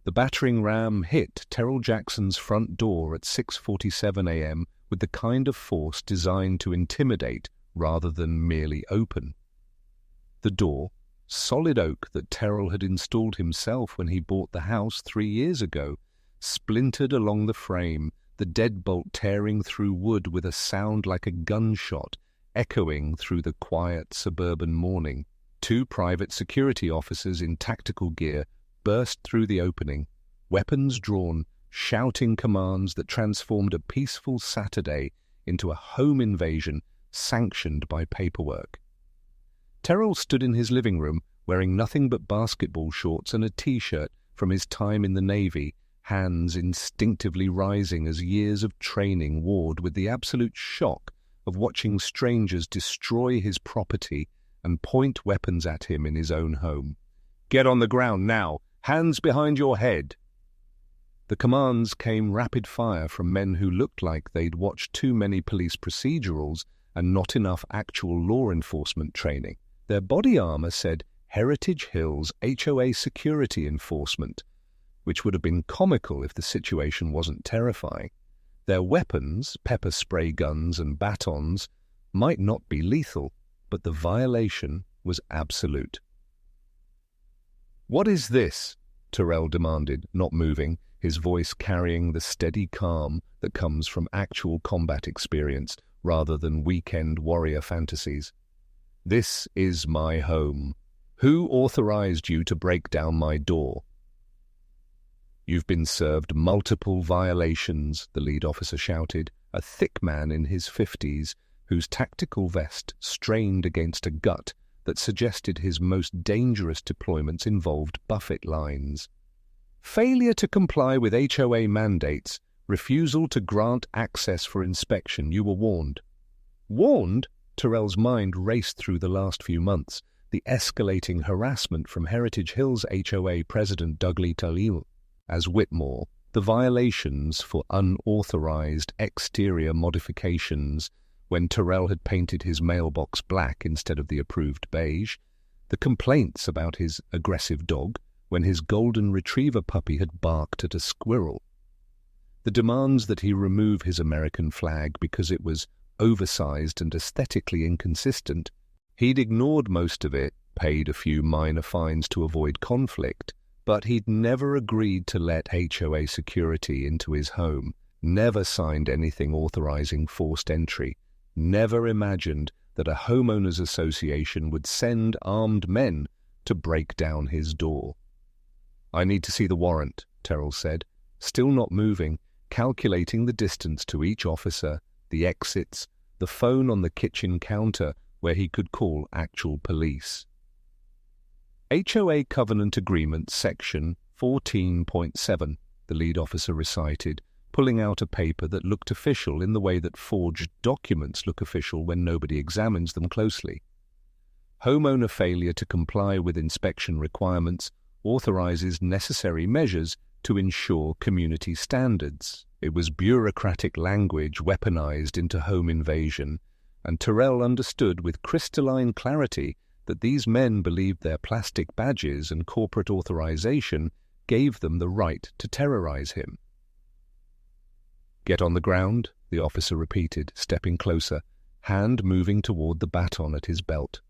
The battering ram hit Terrell Jackson's front door at 6:47 a.m. with the kind of force designed to intimidate rather than merely open. The door, solid oak that Terrell had installed himself when he bought the house 3 years ago, splintered along the frame, the deadbolt tearing through wood with a sound like a gunshot echoing through the quiet suburban morning. 2 private security officers in tactical gear burst through the opening, weapons drawn, shouting commands that transformed a peaceful Saturday into a home invasion sanctioned by paperwork. Terrell stood in his living room wearing nothing but basketball shorts and a t-shirt from his time in the Navy, hands instinctively rising as years of training warred with the absolute shock of watching strangers destroy his property and point weapons at him in his own home. "Get on the ground now! Hands behind your head!" The commands came rapid fire from men who looked like they'd watched too many police procedurals and not enough actual law enforcement training. Their body armor said Heritage Hills HOA Security Enforcement, which would have been comical if the situation wasn't terrifying. Their weapons, pepper spray guns and batons, might not be lethal, but the violation was absolute. "What is this?" Terrell demanded, not moving, his voice carrying the steady calm that comes from actual combat experience rather than weekend warrior fantasies. "This is my home. Who authorized you to break down my door?" "You've been served multiple violations," the lead officer shouted, a thick man in his 50s whose tactical vest strained against a gut that suggested his most dangerous deployments involved buffet lines. "Failure to comply with HOA mandates, refusal to grant access for inspection. You were warned." "Warned?" Terrell's mind raced through the last few months, the escalating harassment from Heritage Hills HOA President Douglas Talil as Whitmore, the violations for unauthorized exterior modifications when Terrell had painted his mailbox black instead of the approved beige, the complaints about his aggressive dog when his golden retriever puppy had barked at a squirrel, the demands that he remove his American flag because it was oversized and aesthetically inconsistent. He'd ignored most of it, paid a few minor fines to avoid conflict, but he'd never agreed to let HOA security into his home, never signed anything authorizing forced entry, never imagined that a homeowners association would send armed men to break down his door. "I need to see the warrant," Terrell said, still not moving, calculating the distance to each officer, the exits, the phone on the kitchen counter where he could call actual police. "HOA Covenant Agreement, Section 14.7, the lead officer recited, pulling out a paper that looked official in the way that forged documents look official when nobody examines them closely. Homeowner failure to comply with inspection requirements authorizes necessary measures to ensure community standards. It was bureaucratic language weaponized into home invasion, and Terrell understood with crystalline clarity that these men believed their plastic badges and corporate authorization gave them the right to terrorize him. "Get on the ground," the officer repeated, stepping closer, hand moving toward the baton at his belt.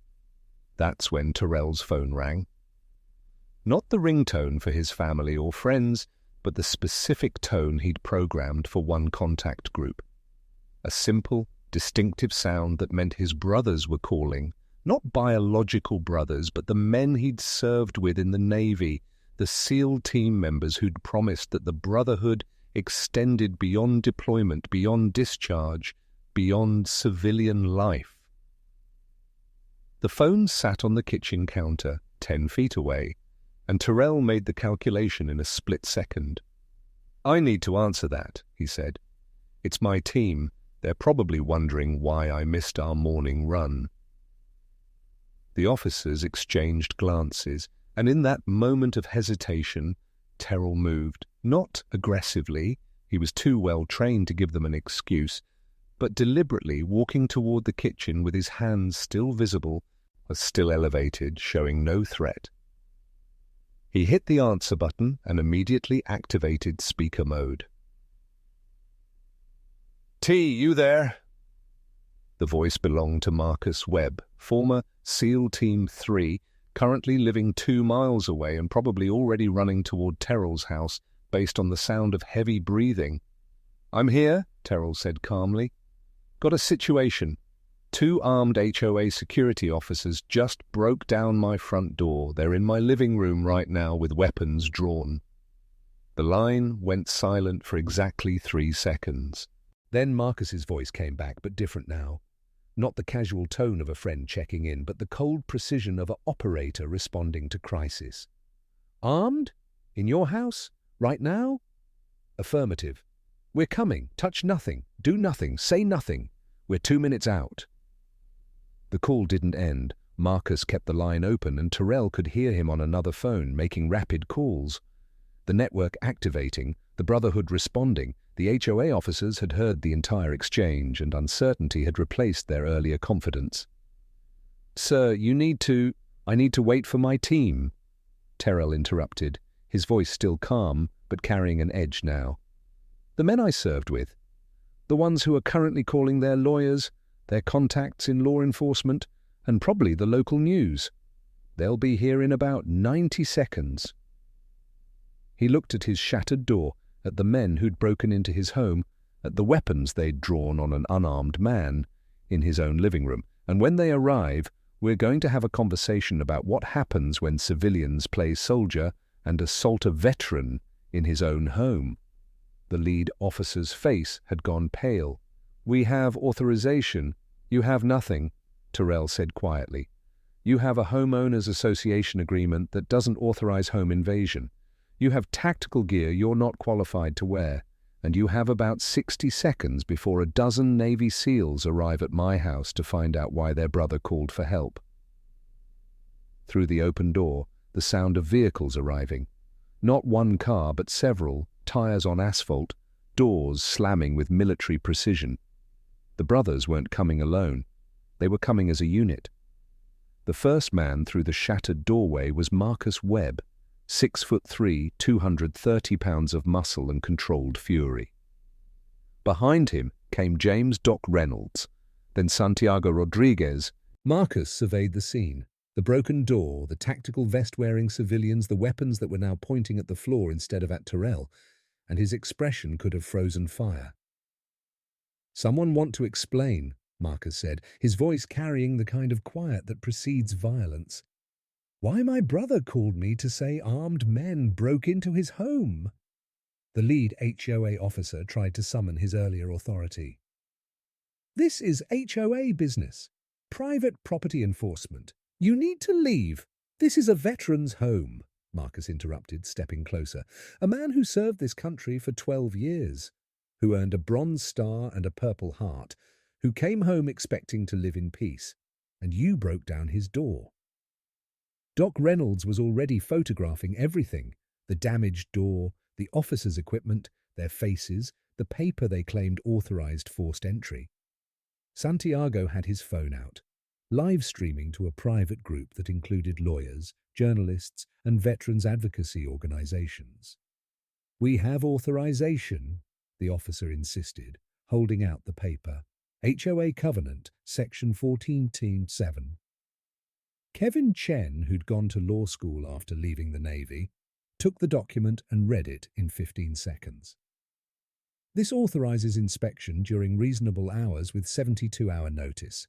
That's when Terrell's phone rang. Not the ringtone for his family or friends, but the specific tone he'd programmed for one contact group. A simple, distinctive sound that meant his brothers were calling, not biological brothers, but the men he'd served with in the Navy, the SEAL team members who'd promised that the brotherhood extended beyond deployment, beyond discharge, beyond civilian life. The phone sat on the kitchen counter, 10 feet away, and Terrell made the calculation in a split second. "I need to answer that," he said. "It's my team. They're probably wondering why I missed our morning run." The officers exchanged glances, and in that moment of hesitation, Terrell moved, not aggressively, he was too well trained to give them an excuse, but deliberately walking toward the kitchen with his hands still visible, still elevated, showing no threat. He hit the answer button and immediately activated speaker mode. "T, you there?" The voice belonged to Marcus Webb, former SEAL Team 3, currently living 2 miles away and probably already running toward Terrell's house based on the sound of heavy breathing. "I'm here," Terrell said calmly. "Got a situation. 2 armed HOA security officers just broke down my front door. They're in my living room right now with weapons drawn." The line went silent for exactly 3 seconds. Then Marcus's voice came back, but different now. Not the casual tone of a friend checking in, but the cold precision of an operator responding to crisis. "Armed? In your house? Right now?" "Affirmative. We're coming. Touch nothing. Do nothing. Say nothing. We're 2 minutes out." The call didn't end. Marcus kept the line open and Terrell could hear him on another phone making rapid calls. The network activating, the Brotherhood responding. The HOA officers had heard the entire exchange and uncertainty had replaced their earlier confidence. "Sir, I need to wait for my team," Terrell interrupted, his voice still calm but carrying an edge now. "The men I served with, the ones who are currently calling their lawyers, their contacts in law enforcement, and probably the local news. They'll be here in about 90 seconds. He looked at his shattered door, at the men who'd broken into his home, at the weapons they'd drawn on an unarmed man in his own living room. "And when they arrive, we're going to have a conversation about what happens when civilians play soldier and assault a veteran in his own home." The lead officer's face had gone pale. "We have authorization. You have nothing," Terrell said quietly. "You have a homeowners association agreement that doesn't authorize home invasion. You have tactical gear you're not qualified to wear, and you have about 60 seconds before a dozen Navy SEALs arrive at my house to find out why their brother called for help." Through the open door, the sound of vehicles arriving. Not one car, but several, tires on asphalt, doors slamming with military precision. The brothers weren't coming alone. They were coming as a unit. The first man through the shattered doorway was Marcus Webb, 6'3", 230 pounds of muscle and controlled fury. Behind him came James "Doc" Reynolds, then Santiago Rodriguez. Marcus surveyed the scene. The broken door, the tactical vest-wearing civilians, the weapons that were now pointing at the floor instead of at Terrell, and his expression could have frozen fire. "Someone want to explain," Marcus said, his voice carrying the kind of quiet that precedes violence. "Why my brother called me to say armed men broke into his home." The lead HOA officer tried to summon his earlier authority. "This is HOA business. Private property enforcement. You need to leave. This is a veteran's home," Marcus interrupted, stepping closer. "A man who served this country for 12 years, who earned a Bronze Star and a Purple Heart, who came home expecting to live in peace, and you broke down his door." Doc Reynolds was already photographing everything: the damaged door, the officers' equipment, their faces, the paper they claimed authorized forced entry. Santiago had his phone out, live streaming to a private group that included lawyers, journalists, and veterans advocacy organizations. "We have authorization," the officer insisted, holding out the paper. "HOA Covenant, Section 14.7. Kevin Chen, who'd gone to law school after leaving the Navy, took the document and read it in 15 seconds. "This authorizes inspection during reasonable hours with 72-hour notice.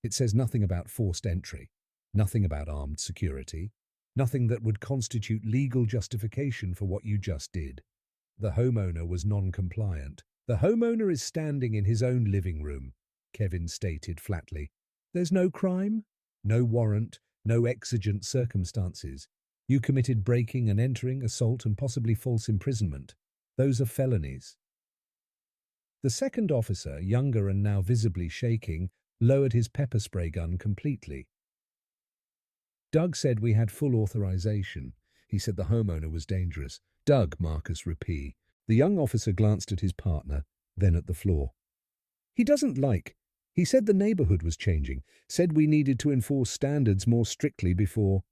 It says nothing about forced entry, nothing about armed security, nothing that would constitute legal justification for what you just did. The homeowner was non-compliant. The homeowner is standing in his own living room," Kevin stated flatly. "There's no crime, no warrant, no exigent circumstances. You committed breaking and entering, assault, and possibly false imprisonment. Those are felonies." The second officer, younger and now visibly shaking, lowered his pepper spray gun completely. "Doug said we had full authorization. He said the homeowner was dangerous." "Doug," Marcus repeated. The young officer glanced at his partner, then at the floor. "He said the neighborhood was changing, said we needed to enforce standards more strictly before."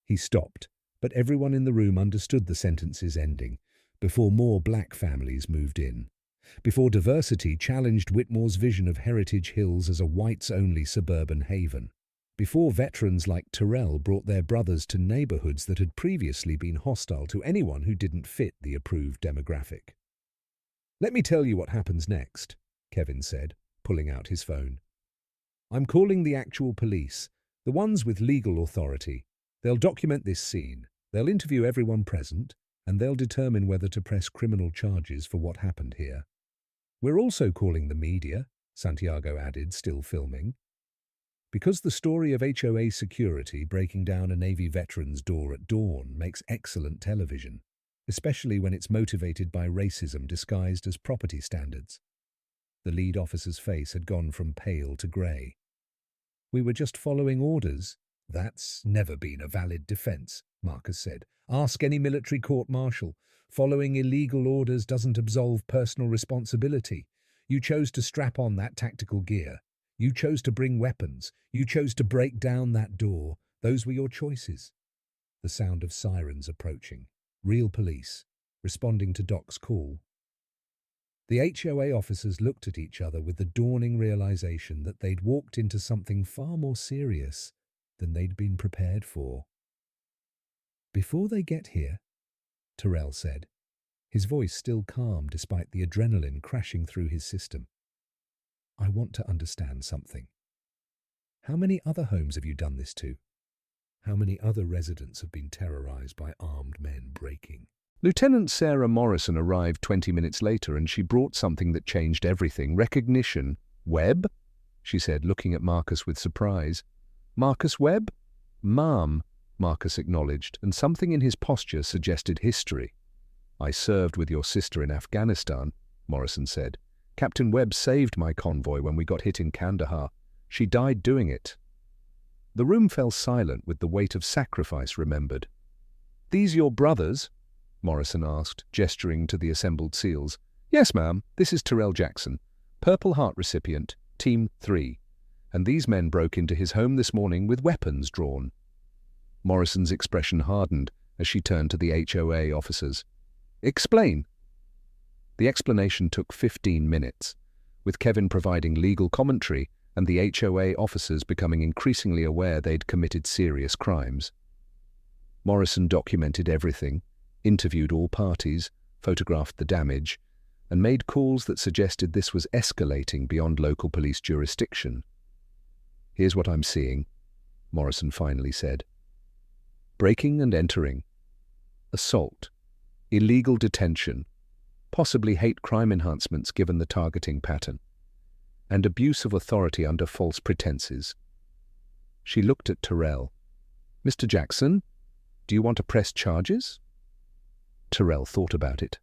He stopped, but everyone in the room understood the sentence's ending, before more black families moved in, before diversity challenged Whitmore's vision of Heritage Hills as a whites-only suburban haven, before veterans like Terrell brought their brothers to neighborhoods that had previously been hostile to anyone who didn't fit the approved demographic. "Let me tell you what happens next," Kevin said, pulling out his phone. "I'm calling the actual police, the ones with legal authority. They'll document this scene, they'll interview everyone present, and they'll determine whether to press criminal charges for what happened here. We're also calling the media," Santiago added, still filming. "Because the story of HOA security breaking down a Navy veteran's door at dawn makes excellent television, especially when it's motivated by racism disguised as property standards." The lead officer's face had gone from pale to grey. "We were just following orders." "That's never been a valid defense," Marcus said. "Ask any military court-martial. Following illegal orders doesn't absolve personal responsibility. You chose to strap on that tactical gear. You chose to bring weapons. You chose to break down that door. Those were your choices." The sound of sirens approaching. Real police, responding to Doc's call. The HOA officers looked at each other with the dawning realization that they'd walked into something far more serious than they'd been prepared for. "Before they get here," Terrell said, his voice still calm despite the adrenaline crashing through his system, "I want to understand something. How many other homes have you done this to? How many other residents have been terrorized by armed men breaking?" Lieutenant Sarah Morrison arrived 20 minutes later, and she brought something that changed everything. "Recognition." "Webb?" she said, looking at Marcus with surprise. "Marcus Webb?" "Ma'am," Marcus acknowledged, and something in his posture suggested history. "I served with your sister in Afghanistan," Morrison said. "Captain Webb saved my convoy when we got hit in Kandahar. She died doing it." The room fell silent with the weight of sacrifice remembered. "These your brothers?" Morrison asked, gesturing to the assembled SEALs. "Yes, ma'am. This is Terrell Jackson, Purple Heart recipient, Team 3. And these men broke into his home this morning with weapons drawn." Morrison's expression hardened as she turned to the HOA officers. "Explain." The explanation took 15 minutes, with Kevin providing legal commentary and the HOA officers becoming increasingly aware they'd committed serious crimes. Morrison documented everything, interviewed all parties, photographed the damage, and made calls that suggested this was escalating beyond local police jurisdiction. "Here's what I'm seeing," Morrison finally said. "Breaking and entering, assault, illegal detention, possibly hate crime enhancements given the targeting pattern, and abuse of authority under false pretenses." She looked at Terrell. "Mr. Jackson, do you want to press charges?" Terrell thought about it.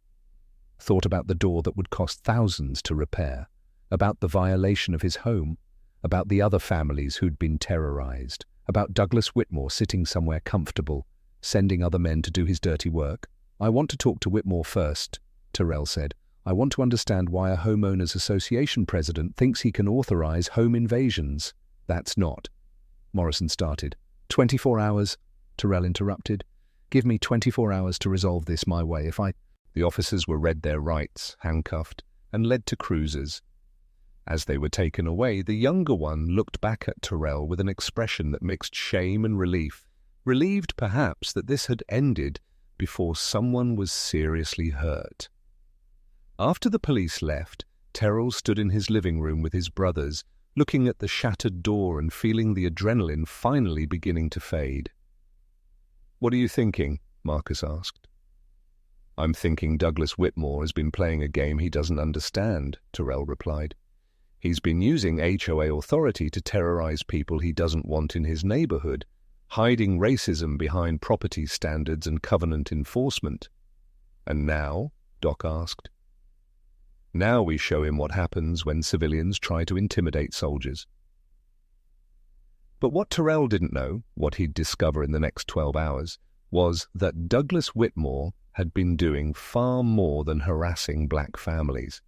Thought about the door that would cost thousands to repair, about the violation of his home, about the other families who'd been terrorized, about Douglas Whitmore sitting somewhere comfortable, sending other men to do his dirty work. "I want to talk to Whitmore first," Terrell said. "I want to understand why a homeowners association president thinks he can authorize home invasions." "That's not," Morrison started. 24 hours, Terrell interrupted. "Give me 24 hours to resolve this my way. The officers were read their rights, handcuffed, and led to cruisers. As they were taken away, the younger one looked back at Terrell with an expression that mixed shame and relief. Relieved, perhaps, that this had ended before someone was seriously hurt. After the police left, Terrell stood in his living room with his brothers, looking at the shattered door and feeling the adrenaline finally beginning to fade. "What are you thinking?" Marcus asked. "I'm thinking Douglas Whitmore has been playing a game he doesn't understand," Terrell replied. "He's been using HOA authority to terrorize people he doesn't want in his neighborhood, hiding racism behind property standards and covenant enforcement." "And now?" Doc asked. "Now we show him what happens when civilians try to intimidate soldiers." But what Terrell didn't know, what he'd discover in the next 12 hours, was that Douglas Whitmore had been doing far more than harassing black families.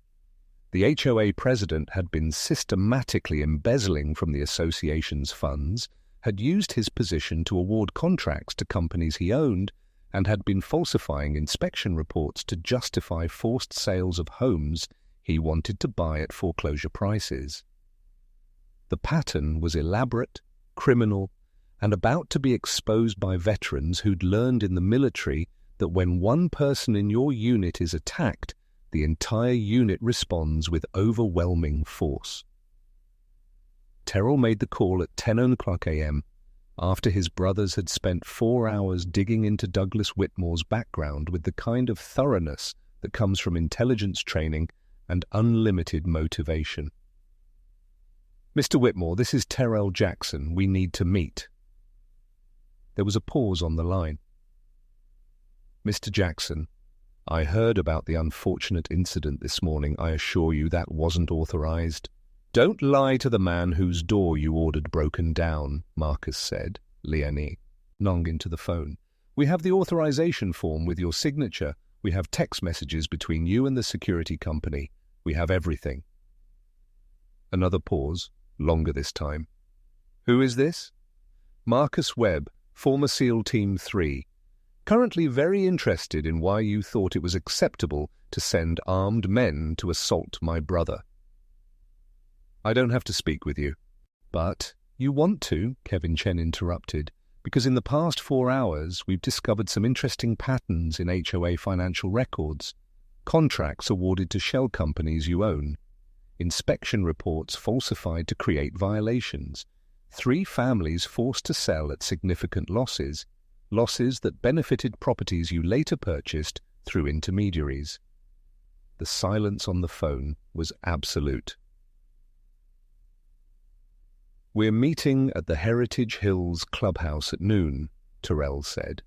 The HOA president had been systematically embezzling from the association's funds, had used his position to award contracts to companies he owned, and had been falsifying inspection reports to justify forced sales of homes he wanted to buy at foreclosure prices. The pattern was elaborate, criminal, and about to be exposed by veterans who'd learned in the military that when one person in your unit is attacked, the entire unit responds with overwhelming force. Terrell made the call at 10:00 a.m. after his brothers had spent 4 hours digging into Douglas Whitmore's background with the kind of thoroughness that comes from intelligence training and unlimited motivation. "Mr. Whitmore, this is Terrell Jackson. We need to meet." There was a pause on the line. "Mr. Jackson, I heard about the unfortunate incident this morning. I assure you that wasn't authorized." "Don't lie to the man whose door you ordered broken down," Marcus said, Leonie, nodding into the phone. "We have the authorization form with your signature. We have text messages between you and the security company. We have everything." Another pause, longer this time. "Who is this?" "Marcus Webb, former SEAL Team 3. Currently very interested in why you thought it was acceptable to send armed men to assault my brother." "I don't have to speak with you." "But you want to," Kevin Chen interrupted, "because in the past 4 hours we've discovered some interesting patterns in HOA financial records. Contracts awarded to shell companies you own. Inspection reports falsified to create violations. 3 families forced to sell at significant losses that benefited properties you later purchased through intermediaries." The silence on the phone was absolute. "We're meeting at the Heritage Hills Clubhouse at noon," Terrell said.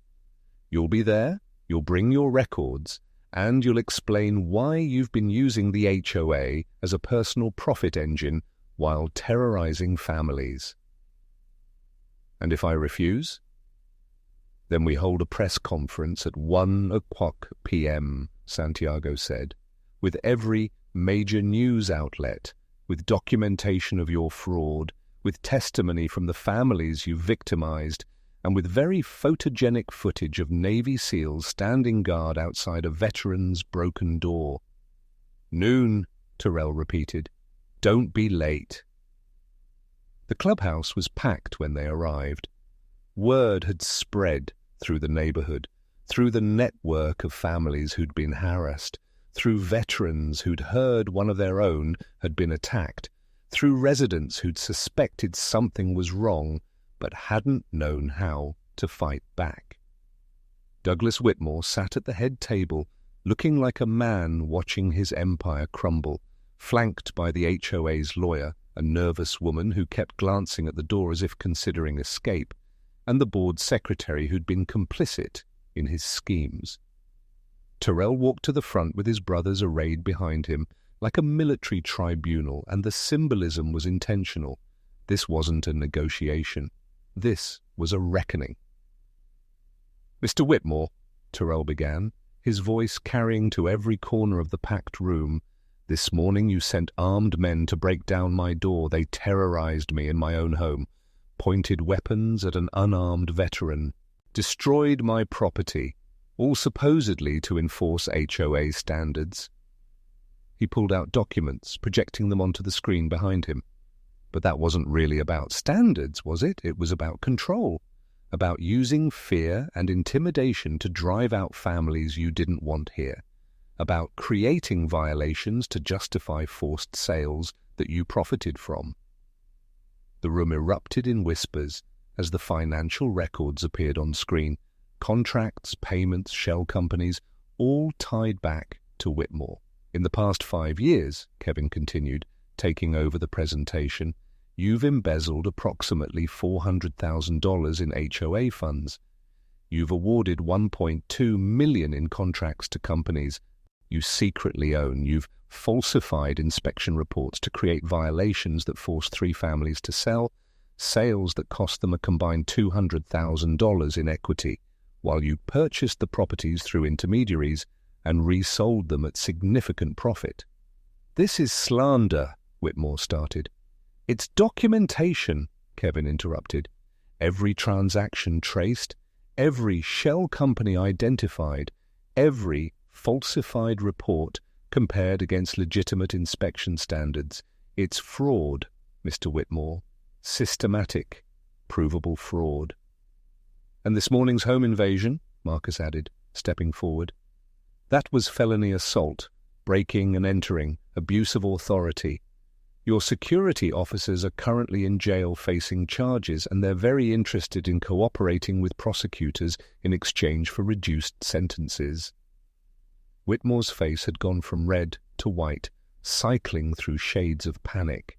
"You'll be there, you'll bring your records, and you'll explain why you've been using the HOA as a personal profit engine while terrorizing families." "And if I refuse?" "Then we hold a press conference at 1:00 p.m., Santiago said, "with every major news outlet, with documentation of your fraud, with testimony from the families you've victimized, and with very photogenic footage of Navy SEALs standing guard outside a veteran's broken door." "Noon," Terrell repeated. "Don't be late." The clubhouse was packed when they arrived. Word had spread through the neighborhood, through the network of families who'd been harassed, through veterans who'd heard one of their own had been attacked, through residents who'd suspected something was wrong but hadn't known how to fight back. Douglas Whitmore sat at the head table, looking like a man watching his empire crumble, flanked by the HOA's lawyer, a nervous woman who kept glancing at the door as if considering escape, and the board secretary who'd been complicit in his schemes. Terrell walked to the front with his brothers arrayed behind him, like a military tribunal, and the symbolism was intentional. This wasn't a negotiation. This was a reckoning. "Mr. Whitmore," Terrell began, his voice carrying to every corner of the packed room, "this morning you sent armed men to break down my door. They terrorized me in my own home, pointed weapons at an unarmed veteran, destroyed my property, all supposedly to enforce HOA standards." He pulled out documents, projecting them onto the screen behind him. But that wasn't really about standards, was it? It was about control, about using fear and intimidation to drive out families you didn't want here, about creating violations to justify forced sales that you profited from. The room erupted in whispers as the financial records appeared on screen. Contracts, payments, shell companies, all tied back to Whitmore. "In the past 5 years," Kevin continued, taking over the presentation, "you've embezzled approximately $400,000 in HOA funds. You've awarded $1.2 million in contracts to companies you secretly own. You've falsified inspection reports to create violations that forced 3 families to sell, sales that cost them a combined $200,000 in equity, while you purchased the properties through intermediaries and resold them at significant profit." "This is slander," Whitmore started. "It's documentation," Kevin interrupted. "Every transaction traced, every shell company identified, every falsified report compared against legitimate inspection standards. It's fraud, Mr. Whitmore. Systematic, provable fraud. And this morning's home invasion, Marcus added, stepping forward. That was felony assault, breaking and entering, abuse of authority. Your security officers are currently in jail facing charges, and they're very interested in cooperating with prosecutors in exchange for reduced sentences. Whitmore's face had gone from red to white, cycling through shades of panic.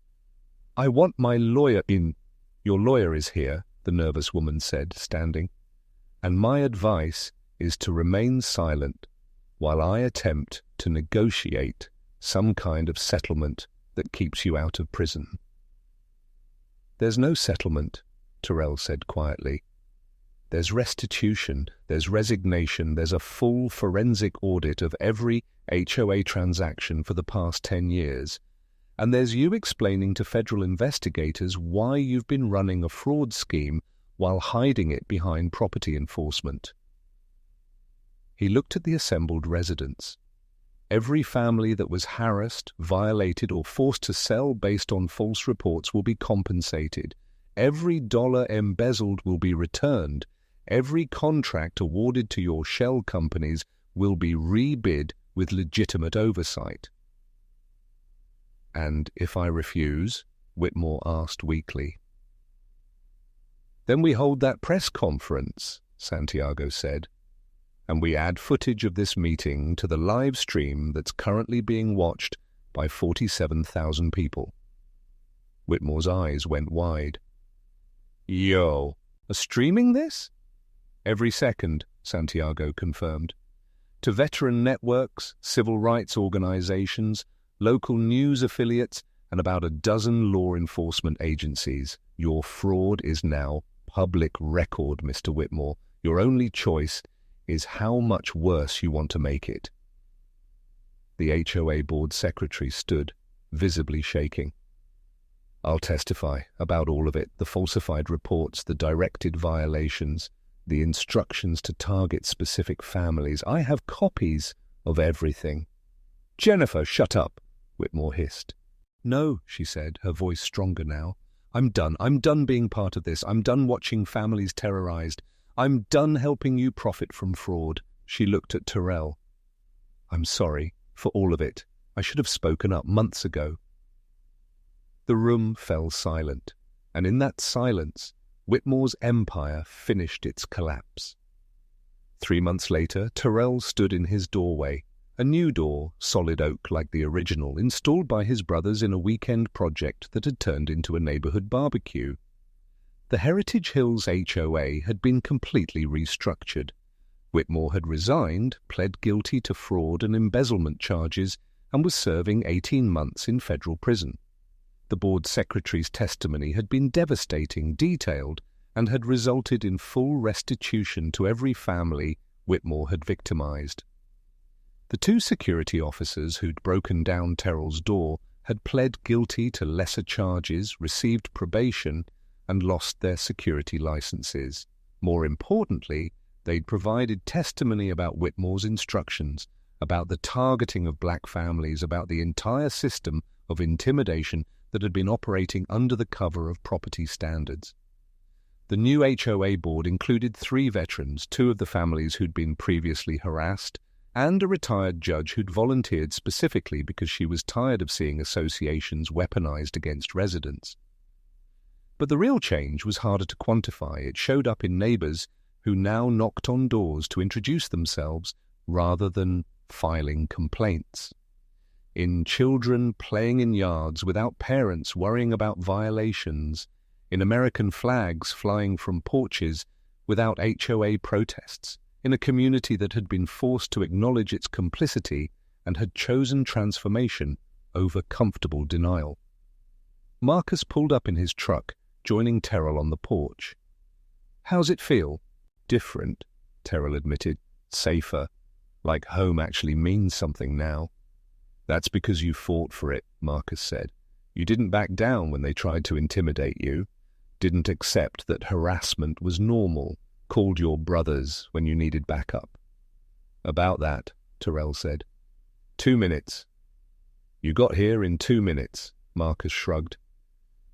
I want my lawyer in. Your lawyer is here, the nervous woman said, standing. And my advice is to remain silent while I attempt to negotiate some kind of settlement that keeps you out of prison. There's no settlement, Terrell said quietly. There's restitution, there's resignation, there's a full forensic audit of every HOA transaction for the past 10 years, and there's you explaining to federal investigators why you've been running a fraud scheme while hiding it behind property enforcement. He looked at the assembled residents. Every family that was harassed, violated, or forced to sell based on false reports will be compensated. Every dollar embezzled will be returned. Every contract awarded to your shell companies will be rebid with legitimate oversight. And if I refuse? Whitmore asked weakly. Then we hold that press conference, Santiago said, and we add footage of this meeting to the live stream that's currently being watched by 47,000 people. Whitmore's eyes went wide. Yo, are streaming this? Every second, Santiago confirmed. To veteran networks, civil rights organizations, local news affiliates, and about a dozen law enforcement agencies. Your fraud is now public record, Mr. Whitmore. Your only choice is how much worse you want to make it. The HOA board secretary stood, visibly shaking. I'll testify about all of it, the falsified reports, the directed violations, the instructions to target specific families. I have copies of everything. Jennifer, shut up, Whitmore hissed. No, she said, her voice stronger now. I'm done. I'm done being part of this. I'm done watching families terrorized. I'm done helping you profit from fraud. She looked at Terrell. I'm sorry for all of it. I should have spoken up months ago. The room fell silent, and in that silence, Whitmore's empire finished its collapse. 3 months later, Terrell stood in his doorway, a new door, solid oak like the original, installed by his brothers in a weekend project that had turned into a neighborhood barbecue. The Heritage Hills HOA had been completely restructured. Whitmore had resigned, pled guilty to fraud and embezzlement charges, and was serving 18 months in federal prison. The board secretary's testimony had been devastating, detailed, and had resulted in full restitution to every family Whitmore had victimized. The 2 security officers who'd broken down Terrell's door had pled guilty to lesser charges, received probation, and lost their security licenses. More importantly, they'd provided testimony about Whitmore's instructions, about the targeting of black families, about the entire system of intimidation that had been operating under the cover of property standards. The new HOA board included 3 veterans, 2 of the families who'd been previously harassed, and a retired judge who'd volunteered specifically because she was tired of seeing associations weaponized against residents. But the real change was harder to quantify. It showed up in neighbors who now knocked on doors to introduce themselves rather than filing complaints. In children playing in yards without parents worrying about violations, in American flags flying from porches without HOA protests, in a community that had been forced to acknowledge its complicity and had chosen transformation over comfortable denial. Marcus pulled up in his truck, joining Terrell on the porch. How's it feel? Different, Terrell admitted. Safer. Like home actually means something now. That's because you fought for it, Marcus said. You didn't back down when they tried to intimidate you. Didn't accept that harassment was normal, called your brothers when you needed backup. About that, Terrell said. 2 minutes. You got here in 2 minutes, Marcus shrugged.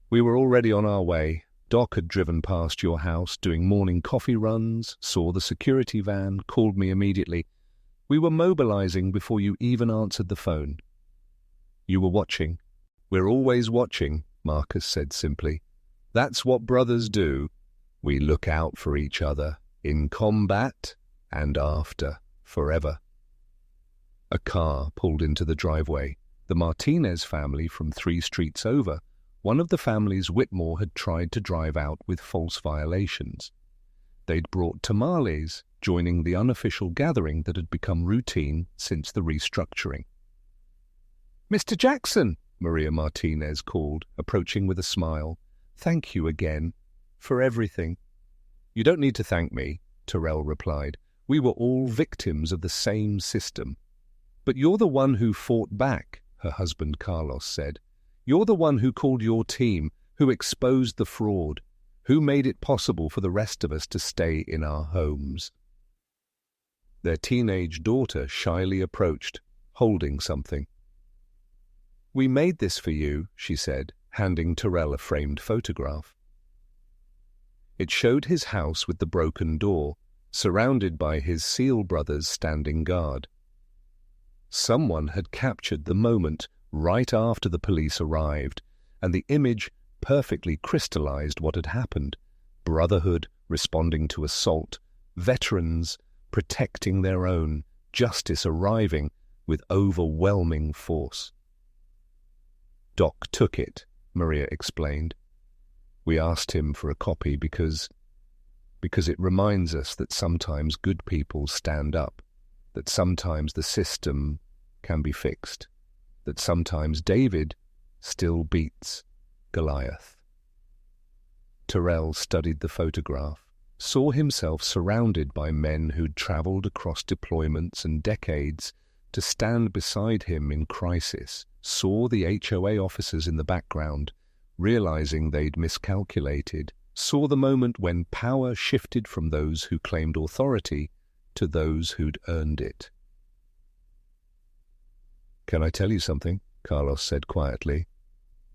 We were already on our way. Doc had driven past your house doing morning coffee runs, saw the security van, called me immediately. We were mobilizing before you even answered the phone. You were watching. We're always watching, Marcus said simply. That's what brothers do. We look out for each other, in combat and after, forever. A car pulled into the driveway. The Martinez family from 3 streets over. One of the families Whitmore had tried to drive out with false violations. They'd brought tamales, joining the unofficial gathering that had become routine since the restructuring. "Mr. Jackson," Maria Martinez called, approaching with a smile. "Thank you again. For everything." "You don't need to thank me," Terrell replied. "We were all victims of the same system." "But you're the one who fought back," her husband Carlos said. "You're the one who called your team, who exposed the fraud, who made it possible for the rest of us to stay in our homes." Their teenage daughter shyly approached, holding something. "We made this for you," she said, handing Terrell a framed photograph. It showed his house with the broken door, surrounded by his SEAL brothers standing guard. Someone had captured the moment right after the police arrived, and the image perfectly crystallized what had happened. Brotherhood responding to assault, veterans protecting their own, justice arriving with overwhelming force. "Doc took it," Maria explained. "We asked him for a copy because it reminds us that sometimes good people stand up, that sometimes the system can be fixed, that sometimes David still beats Goliath." Terrell studied the photograph, saw himself surrounded by men who'd traveled across deployments and decades to stand beside him in crisis, saw the HOA officers in the background, realizing they'd miscalculated, saw the moment when power shifted from those who claimed authority to those who'd earned it. "Can I tell you something?" Carlos said quietly.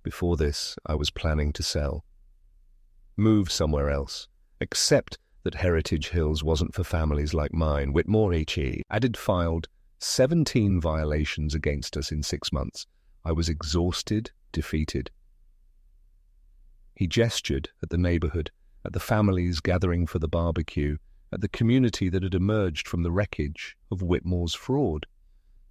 "Before this, I was planning to sell. Move somewhere else. Accept that Heritage Hills wasn't for families like mine. Whitmore HE had filed 17 violations against us in 6 months. I was exhausted, defeated." He gestured at the neighborhood, at the families gathering for the barbecue, at the community that had emerged from the wreckage of Whitmore's fraud.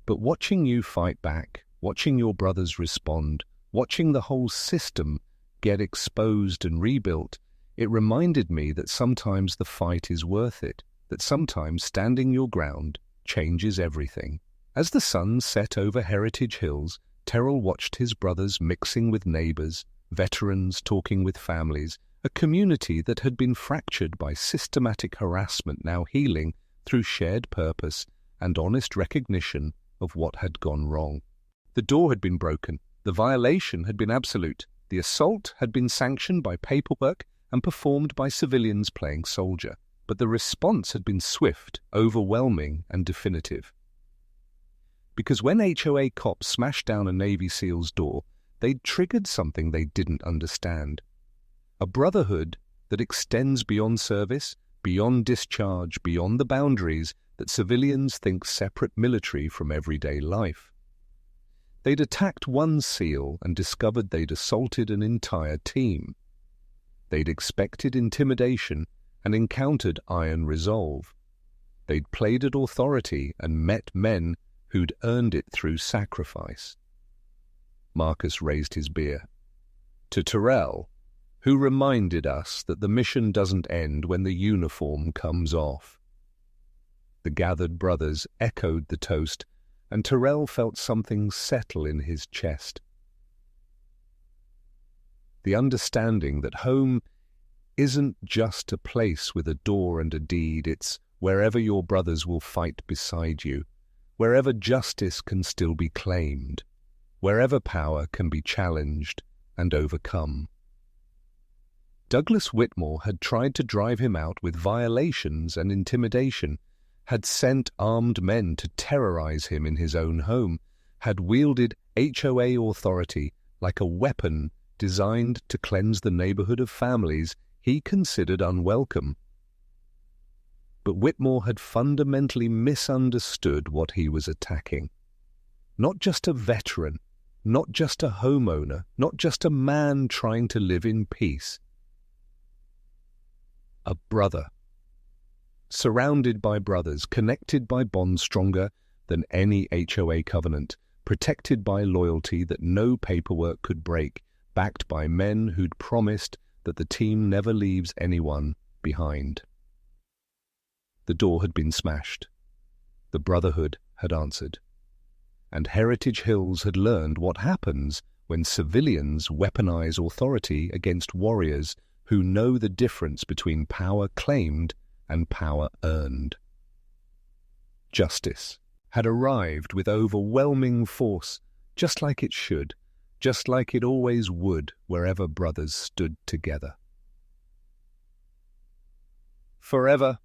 "But watching you fight back, watching your brothers respond, watching the whole system get exposed and rebuilt, it reminded me that sometimes the fight is worth it, that sometimes standing your ground changes everything." As the sun set over Heritage Hills, Terrell watched his brothers mixing with neighbors, veterans talking with families, a community that had been fractured by systematic harassment now healing through shared purpose and honest recognition of what had gone wrong. The door had been broken, the violation had been absolute, the assault had been sanctioned by paperwork and performed by civilians playing soldier, but the response had been swift, overwhelming, and definitive. Because when HOA cops smashed down a Navy SEAL's door, they'd triggered something they didn't understand. A brotherhood that extends beyond service, beyond discharge, beyond the boundaries that civilians think separate military from everyday life. They'd attacked one SEAL and discovered they'd assaulted an entire team. They'd expected intimidation and encountered iron resolve. They'd played at authority and met men who'd earned it through sacrifice. Marcus raised his beer. To Terrell, who reminded us that the mission doesn't end when the uniform comes off. The gathered brothers echoed the toast, and Terrell felt something settle in his chest. The understanding that home isn't just a place with a door and a deed, it's wherever your brothers will fight beside you, wherever justice can still be claimed, wherever power can be challenged and overcome. Douglas Whitmore had tried to drive him out with violations and intimidation, had sent armed men to terrorize him in his own home, had wielded HOA authority like a weapon designed to cleanse the neighborhood of families he considered unwelcome. But Whitmore had fundamentally misunderstood what he was attacking. Not just a veteran, not just a homeowner, not just a man trying to live in peace. A brother. Surrounded by brothers, connected by bonds stronger than any HOA covenant, protected by loyalty that no paperwork could break, backed by men who'd promised that the team never leaves anyone behind. The door had been smashed. The Brotherhood had answered. And Heritage Hills had learned what happens when civilians weaponize authority against warriors who know the difference between power claimed and power earned. Justice had arrived with overwhelming force, just like it should, just like it always would wherever brothers stood together. Forever,